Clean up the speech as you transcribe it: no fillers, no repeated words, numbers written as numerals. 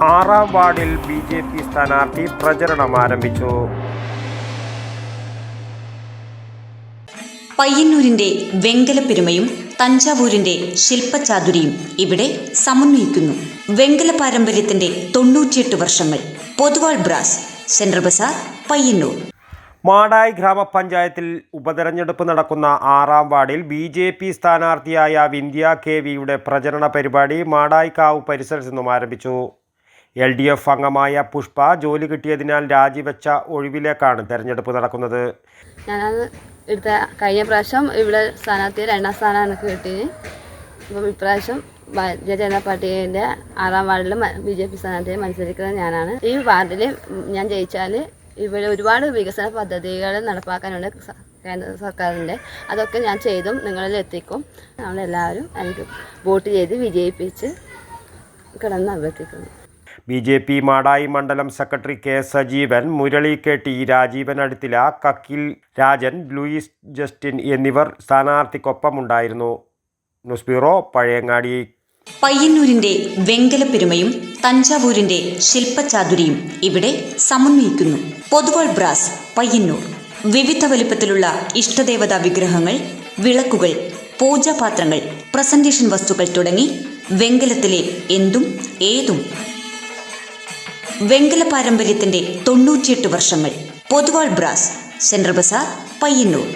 ആറാം വാർഡിൽ BJP സ്ഥാനാർത്ഥി പ്രചരണം ആരംഭിച്ചു. പയ്യന്നൂരിന്റെ വെങ്കലപ്പെരുമയും തഞ്ചാവൂരിന്റെ ശില്പചാതുരിയും ഇവിടെ സമന്വയിക്കുന്നു. വെങ്കല പാരമ്പര്യത്തിന്റെ 98 വർഷങ്ങൾ. Poduval brass, central Bazar, Payyanur. മാടായി ഗ്രാമപഞ്ചായത്തിൽ ഉപതെരഞ്ഞെടുപ്പ് നടക്കുന്ന ആറാം വാർഡിൽ BJP സ്ഥാനാർത്ഥിയായ വിന്ധ്യ KVയുടെ പ്രചരണ പരിപാടി മാടായിക്കാവ് പരിസരത്തു നിന്നും ആരംഭിച്ചു. LDF അംഗമായ പുഷ്പ ജോലി കിട്ടിയതിനാൽ രാജിവെച്ച ഒഴിവിലേക്കാണ് തെരഞ്ഞെടുപ്പ് നടക്കുന്നത്. ഞാനത് എടുത്ത കഴിഞ്ഞ പ്രാവശ്യം ഇവിടെ സ്ഥാനാർത്ഥി 2ാം സ്ഥാനം എനിക്ക് കിട്ടി. അപ്പം ഇപ്രാവശ്യം ഭാരതീയ ജനതാ പാർട്ടിയുടെ ആറാം വാർഡിൽ BJP സ്ഥാനാർത്ഥിയെ മത്സരിക്കുന്നത് ഞാനാണ്. ഈ വാർഡിൽ ഞാൻ ജയിച്ചാൽ ഇവിടെ ഒരുപാട് വികസന പദ്ധതികൾ നടപ്പാക്കാനുണ്ട് കേന്ദ്ര സർക്കാരിൻ്റെ. അതൊക്കെ ഞാൻ ചെയ്തും നിങ്ങളിൽ എത്തിക്കും. നമ്മളെല്ലാവരും എനിക്ക് വോട്ട് ചെയ്ത് വിജയിപ്പിച്ച് കിടന്ന് അഭ്യർത്ഥിക്കുന്നു. BJP മാടായി മണ്ഡലം secretary K. Sajeevan, Murali KT, Rajeevan Aduthila, Kakkil Rajan, Louis Justin എന്നിവർ സ്ഥാനാർത്ഥിക്കൊപ്പമുണ്ടായിരുന്നു. News bureau, Pazhayangadi. പയ്യന്നൂരിന്റെ വെങ്കലപ്പെരുമയും തഞ്ചാവൂരിന്റെ ശില്പചാതുരിയും ഇവിടെ സമന്വയിക്കുന്നു. പൊതുവാൾ ബ്രാസ്, പയ്യന്നൂർ. വിവിധ വലിപ്പത്തിലുള്ള ഇഷ്ടദേവതാ വിഗ്രഹങ്ങൾ, വിളക്കുകൾ, പൂജാപാത്രങ്ങൾ, പ്രസന്റേഷൻ വസ്തുക്കൾ തുടങ്ങി വെങ്കലത്തിലെ എന്തും ഏതും. വെങ്കല പാരമ്പര്യത്തിന്റെ 98 വർഷങ്ങൾ. Poduval brass, central Bazar, Payyanur.